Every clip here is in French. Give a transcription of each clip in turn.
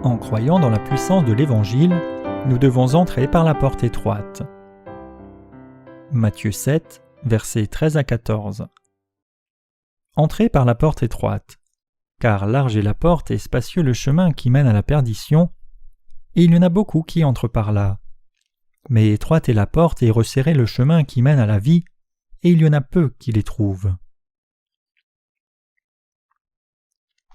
En croyant dans la puissance de l'Évangile, nous devons entrer par la porte étroite. Matthieu 7, versets 13 à 14. Entrez par la porte étroite, car large est la porte et spacieux le chemin qui mène à la perdition, et il y en a beaucoup qui entrent par là. Mais étroite est la porte et resserré le chemin qui mène à la vie, et il y en a peu qui les trouvent.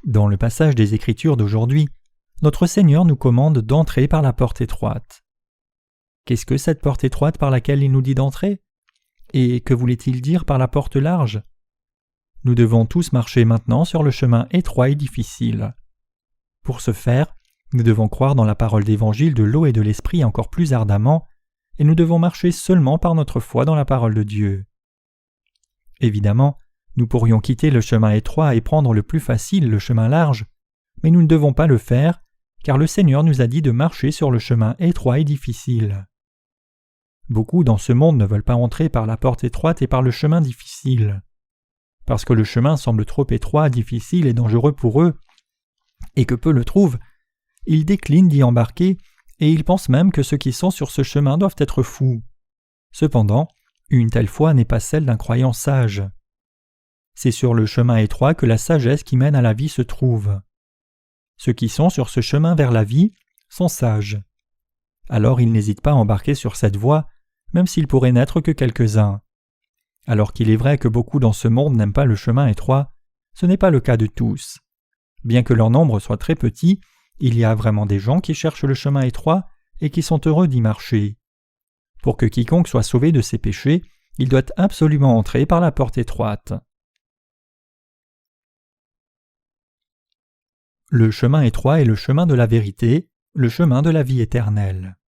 Dans le passage des Écritures d'aujourd'hui, notre Seigneur nous commande d'entrer par la porte étroite. Qu'est-ce que cette porte étroite par laquelle il nous dit d'entrer? Et que voulait-il dire par la porte large? Nous devons tous marcher maintenant sur le chemin étroit et difficile. Pour ce faire, nous devons croire dans la parole d'Évangile de l'eau et de l'Esprit encore plus ardemment, et nous devons marcher seulement par notre foi dans la parole de Dieu. Évidemment, nous pourrions quitter le chemin étroit et prendre le plus facile, le chemin large, mais nous ne devons pas le faire, car le Seigneur nous a dit de marcher sur le chemin étroit et difficile. Beaucoup dans ce monde ne veulent pas entrer par la porte étroite et par le chemin difficile. Parce que le chemin semble trop étroit, difficile et dangereux pour eux, et que peu le trouvent, ils déclinent d'y embarquer et ils pensent même que ceux qui sont sur ce chemin doivent être fous. Cependant, une telle foi n'est pas celle d'un croyant sage. C'est sur le chemin étroit que la sagesse qui mène à la vie se trouve. Ceux qui sont sur ce chemin vers la vie sont sages. Alors ils n'hésitent pas à embarquer sur cette voie, même s'il pourrait n'être que quelques-uns. Alors qu'il est vrai que beaucoup dans ce monde n'aiment pas le chemin étroit, ce n'est pas le cas de tous. Bien que leur nombre soit très petit, il y a vraiment des gens qui cherchent le chemin étroit et qui sont heureux d'y marcher. Pour que quiconque soit sauvé de ses péchés, il doit absolument entrer par la porte étroite. Le chemin étroit est le chemin de la vérité, le chemin de la vie éternelle.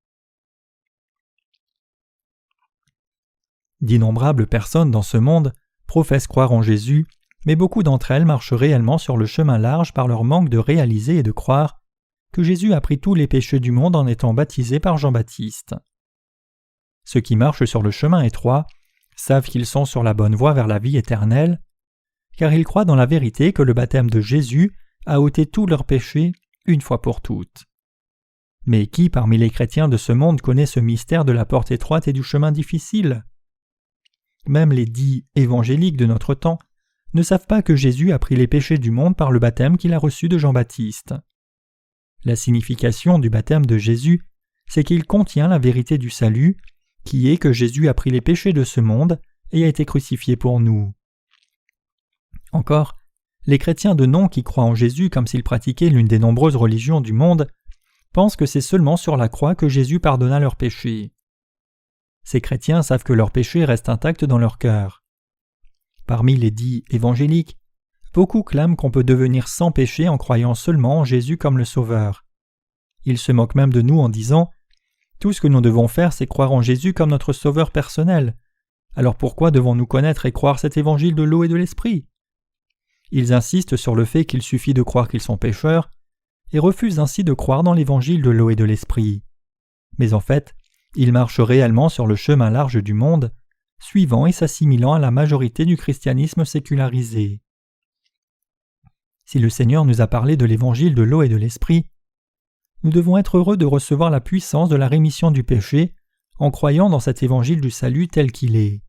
D'innombrables personnes dans ce monde professent croire en Jésus, mais beaucoup d'entre elles marchent réellement sur le chemin large par leur manque de réaliser et de croire que Jésus a pris tous les péchés du monde en étant baptisé par Jean-Baptiste. Ceux qui marchent sur le chemin étroit savent qu'ils sont sur la bonne voie vers la vie éternelle, car ils croient dans la vérité que le baptême de Jésus a ôté tous leurs péchés une fois pour toutes. Mais qui parmi les chrétiens de ce monde connaît ce mystère de la porte étroite et du chemin difficile? Même les dits évangéliques de notre temps ne savent pas que Jésus a pris les péchés du monde par le baptême qu'il a reçu de Jean-Baptiste. La signification du baptême de Jésus, c'est qu'il contient la vérité du salut, qui est que Jésus a pris les péchés de ce monde et a été crucifié pour nous. Encore, les chrétiens de nom qui croient en Jésus comme s'ils pratiquaient l'une des nombreuses religions du monde pensent que c'est seulement sur la croix que Jésus pardonna leurs péchés. Ces chrétiens savent que leurs péchés restent intacts dans leur cœur. Parmi les dits évangéliques, beaucoup clament qu'on peut devenir sans péché en croyant seulement en Jésus comme le Sauveur. Ils se moquent même de nous en disant « Tout ce que nous devons faire, c'est croire en Jésus comme notre Sauveur personnel. Alors pourquoi devons-nous connaître et croire cet évangile de l'eau et de l'esprit ?» Ils insistent sur le fait qu'il suffit de croire qu'ils sont pécheurs et refusent ainsi de croire dans l'évangile de l'eau et de l'esprit. Mais en fait, ils marchent réellement sur le chemin large du monde, suivant et s'assimilant à la majorité du christianisme sécularisé. Si le Seigneur nous a parlé de l'évangile de l'eau et de l'esprit, nous devons être heureux de recevoir la puissance de la rémission du péché en croyant dans cet évangile du salut tel qu'il est.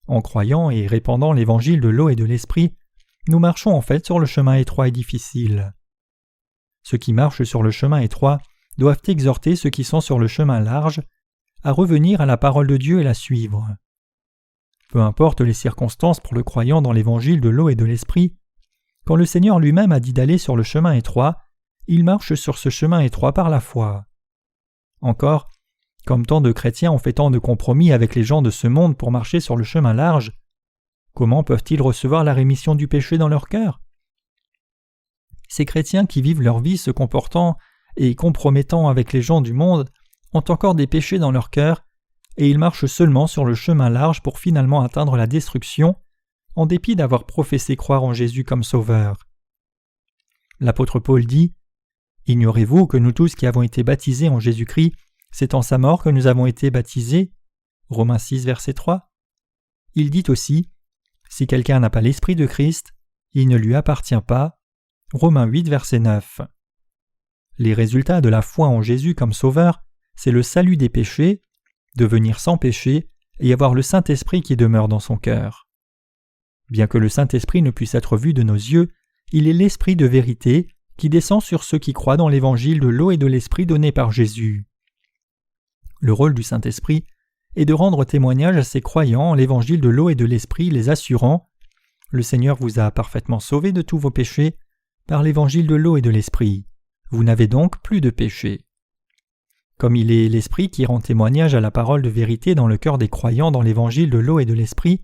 En croyant et répandant l'évangile de l'eau et de l'esprit, nous marchons en fait sur le chemin étroit et difficile. Ceux qui marchent sur le chemin étroit doivent exhorter ceux qui sont sur le chemin large à revenir à la parole de Dieu et la suivre. Peu importe les circonstances pour le croyant dans l'évangile de l'eau et de l'esprit, quand le Seigneur lui-même a dit d'aller sur le chemin étroit, il marche sur ce chemin étroit par la foi. Encore, comme tant de chrétiens ont fait tant de compromis avec les gens de ce monde pour marcher sur le chemin large, comment peuvent-ils recevoir la rémission du péché dans leur cœur? Ces chrétiens qui vivent leur vie se comportant et compromettant avec les gens du monde ont encore des péchés dans leur cœur et ils marchent seulement sur le chemin large pour finalement atteindre la destruction en dépit d'avoir professé croire en Jésus comme Sauveur. L'apôtre Paul dit « Ignorez-vous que nous tous qui avons été baptisés en Jésus-Christ, c'est en sa mort que nous avons été baptisés » Romains 6, verset 3. Il dit aussi « Si quelqu'un n'a pas l'Esprit de Christ, il ne lui appartient pas » Romains 8, verset 9. Les résultats de la foi en Jésus comme Sauveur, c'est le salut des péchés, devenir sans péché et avoir le Saint-Esprit qui demeure dans son cœur. Bien que le Saint-Esprit ne puisse être vu de nos yeux, il est l'Esprit de vérité qui descend sur ceux qui croient dans l'évangile de l'eau et de l'Esprit donné par Jésus. Le rôle du Saint-Esprit est de rendre témoignage à ses croyants en l'évangile de l'eau et de l'Esprit, les assurant « Le Seigneur vous a parfaitement sauvés de tous vos péchés par l'évangile de l'eau et de l'Esprit. Vous n'avez donc plus de péché. » Comme il est l'Esprit qui rend témoignage à la parole de vérité dans le cœur des croyants dans l'évangile de l'eau et de l'Esprit,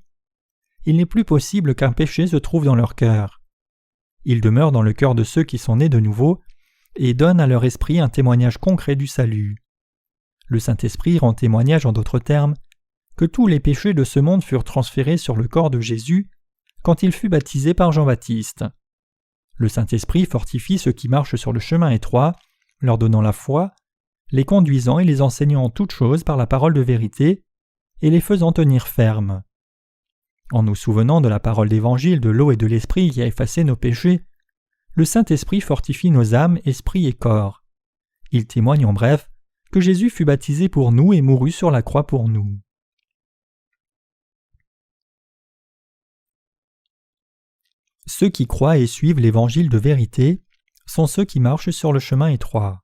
il n'est plus possible qu'un péché se trouve dans leur cœur. Il demeure dans le cœur de ceux qui sont nés de nouveau et donne à leur esprit un témoignage concret du salut. Le Saint-Esprit rend témoignage, en d'autres termes, que tous les péchés de ce monde furent transférés sur le corps de Jésus quand il fut baptisé par Jean-Baptiste. Le Saint-Esprit fortifie ceux qui marchent sur le chemin étroit, leur donnant la foi, les conduisant et les enseignant en toutes choses par la parole de vérité, et les faisant tenir fermes. En nous souvenant de la parole d'évangile de l'eau et de l'Esprit qui a effacé nos péchés, le Saint-Esprit fortifie nos âmes, esprit et corps. Il témoigne en bref que Jésus fut baptisé pour nous et mourut sur la croix pour nous. Ceux qui croient et suivent l'évangile de vérité sont ceux qui marchent sur le chemin étroit.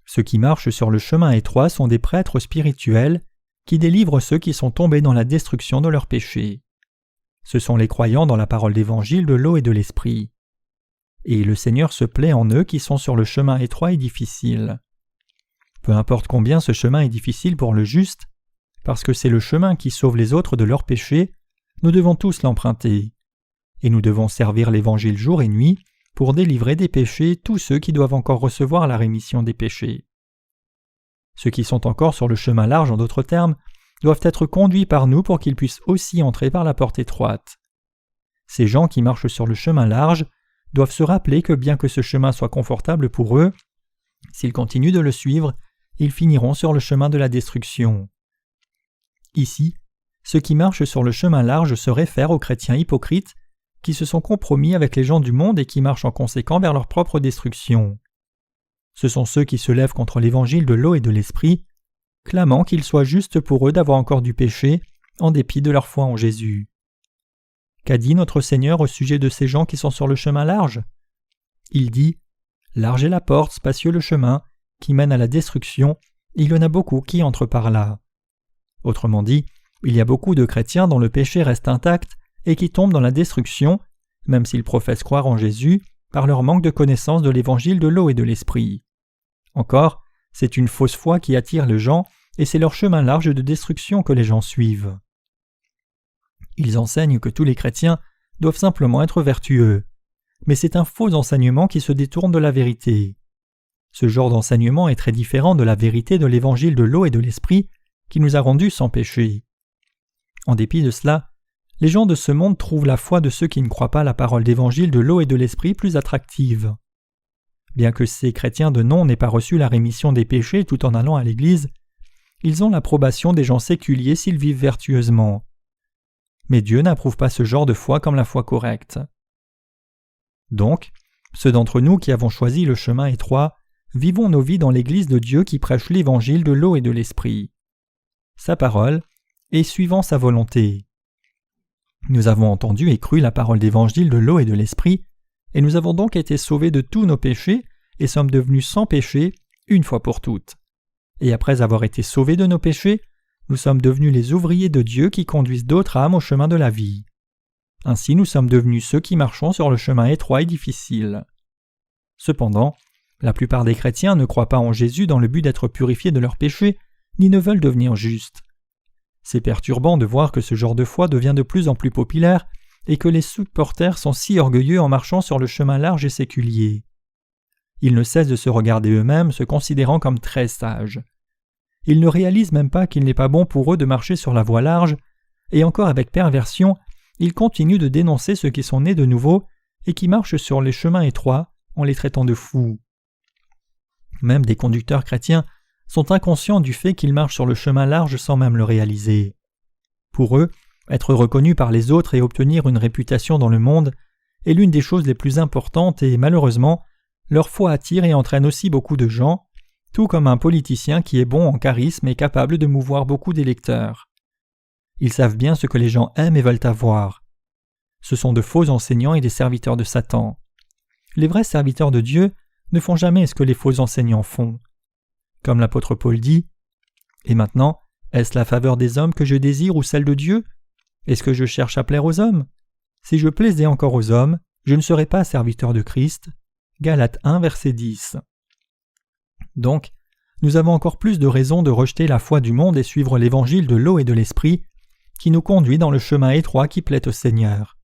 Ceux qui marchent sur le chemin étroit sont des prêtres spirituels qui délivrent ceux qui sont tombés dans la destruction de leurs péchés. Ce sont les croyants dans la parole d'évangile de l'eau et de l'Esprit. Et le Seigneur se plaît en eux qui sont sur le chemin étroit et difficile. Peu importe combien ce chemin est difficile pour le juste, parce que c'est le chemin qui sauve les autres de leurs péchés, nous devons tous l'emprunter. Et nous devons servir l'Évangile jour et nuit pour délivrer des péchés tous ceux qui doivent encore recevoir la rémission des péchés. Ceux qui sont encore sur le chemin large, en d'autres termes, doivent être conduits par nous pour qu'ils puissent aussi entrer par la porte étroite. Ces gens qui marchent sur le chemin large doivent se rappeler que bien que ce chemin soit confortable pour eux, s'ils continuent de le suivre, ils finiront sur le chemin de la destruction. Ici, ceux qui marchent sur le chemin large se réfèrent aux chrétiens hypocrites qui se sont compromis avec les gens du monde et qui marchent en conséquent vers leur propre destruction. Ce sont ceux qui se lèvent contre l'évangile de l'eau et de l'Esprit, clamant qu'il soit juste pour eux d'avoir encore du péché, en dépit de leur foi en Jésus. Qu'a dit notre Seigneur au sujet de ces gens qui sont sur le chemin large ? Il dit « Large est la porte, spacieux le chemin, qui mène à la destruction, il y en a beaucoup qui entrent par là. » Autrement dit, il y a beaucoup de chrétiens dont le péché reste intact et qui tombent dans la destruction, même s'ils professent croire en Jésus, par leur manque de connaissance de l'évangile de l'eau et de l'Esprit. Encore, c'est une fausse foi qui attire les gens et c'est leur chemin large de destruction que les gens suivent. Ils enseignent que tous les chrétiens doivent simplement être vertueux, mais c'est un faux enseignement qui se détourne de la vérité. Ce genre d'enseignement est très différent de la vérité de l'évangile de l'eau et de l'Esprit qui nous a rendus sans péché. En dépit de cela, les gens de ce monde trouvent la foi de ceux qui ne croient pas la parole d'évangile de l'eau et de l'Esprit plus attractive. Bien que ces chrétiens de nom n'aient pas reçu la rémission des péchés tout en allant à l'église, ils ont l'approbation des gens séculiers s'ils vivent vertueusement. Mais Dieu n'approuve pas ce genre de foi comme la foi correcte. Donc, ceux d'entre nous qui avons choisi le chemin étroit, vivons nos vies dans l'église de Dieu qui prêche l'évangile de l'eau et de l'Esprit. Sa parole, et suivant sa volonté. Nous avons entendu et cru la parole d'évangile de l'eau et de l'Esprit, et nous avons donc été sauvés de tous nos péchés et sommes devenus sans péché une fois pour toutes. Et après avoir été sauvés de nos péchés, nous sommes devenus les ouvriers de Dieu qui conduisent d'autres âmes au chemin de la vie. Ainsi nous sommes devenus ceux qui marchons sur le chemin étroit et difficile. Cependant, la plupart des chrétiens ne croient pas en Jésus dans le but d'être purifiés de leurs péchés, ni ne veulent devenir justes. C'est perturbant de voir que ce genre de foi devient de plus en plus populaire et que les supporters sont si orgueilleux en marchant sur le chemin large et séculier. Ils ne cessent de se regarder eux-mêmes, se considérant comme très sages. Ils ne réalisent même pas qu'il n'est pas bon pour eux de marcher sur la voie large, et encore avec perversion, ils continuent de dénoncer ceux qui sont nés de nouveau et qui marchent sur les chemins étroits en les traitant de fous. Même des conducteurs chrétiens sont inconscients du fait qu'ils marchent sur le chemin large sans même le réaliser. Pour eux, être reconnu par les autres et obtenir une réputation dans le monde est l'une des choses les plus importantes et malheureusement, leur foi attire et entraîne aussi beaucoup de gens, tout comme un politicien qui est bon en charisme et capable de mouvoir beaucoup d'électeurs. Ils savent bien ce que les gens aiment et veulent avoir. Ce sont de faux enseignants et des serviteurs de Satan. Les vrais serviteurs de Dieu ne font jamais ce que les faux enseignants font. Comme l'apôtre Paul dit, « Et maintenant, est-ce la faveur des hommes que je désire ou celle de Dieu? Est-ce que je cherche à plaire aux hommes? Si je plaisais encore aux hommes, je ne serais pas serviteur de Christ. » Galates 1, verset 10. Donc, nous avons encore plus de raisons de rejeter la foi du monde et suivre l'évangile de l'eau et de l'esprit qui nous conduit dans le chemin étroit qui plaît au Seigneur.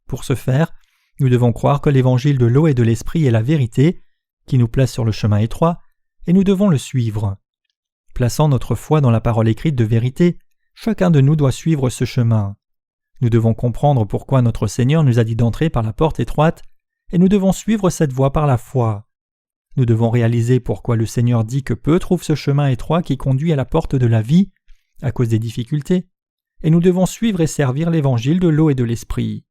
Pour ce faire, nous devons croire que l'évangile de l'eau et de l'esprit est la vérité qui nous place sur le chemin étroit et nous devons le suivre. Plaçant notre foi dans la parole écrite de vérité, chacun de nous doit suivre ce chemin. Nous devons comprendre pourquoi notre Seigneur nous a dit d'entrer par la porte étroite et nous devons suivre cette voie par la foi. Nous devons réaliser pourquoi le Seigneur dit que peu trouvent ce chemin étroit qui conduit à la porte de la vie, à cause des difficultés, et nous devons suivre et servir l'évangile de l'eau et de l'esprit.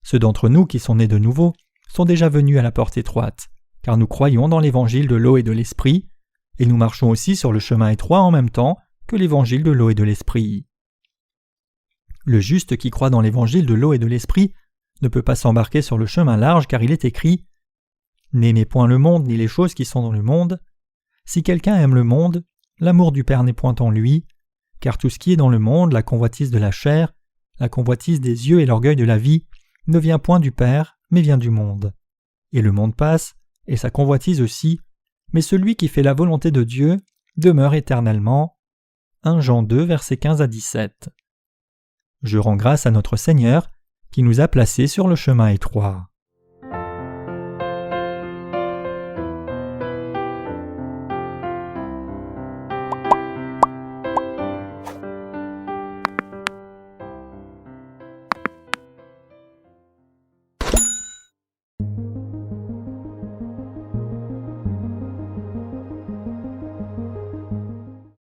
Ceux d'entre nous qui sont nés de nouveau sont déjà venus à la porte étroite, car nous croyons dans l'évangile de l'eau et de l'esprit, et nous marchons aussi sur le chemin étroit en même temps que l'évangile de l'eau et de l'esprit. Le juste qui croit dans l'évangile de l'eau et de l'esprit ne peut pas s'embarquer sur le chemin large car il est écrit « N'aimez point le monde ni les choses qui sont dans le monde. Si quelqu'un aime le monde, l'amour du Père n'est point en lui, car tout ce qui est dans le monde, la convoitise de la chair, la convoitise des yeux et l'orgueil de la vie, ne vient point du Père, mais vient du monde. Et le monde passe, et sa convoitise aussi, mais celui qui fait la volonté de Dieu demeure éternellement. » 1 Jean 2, versets 15 à 17. Je rends grâce à notre Seigneur qui nous a placés sur le chemin étroit.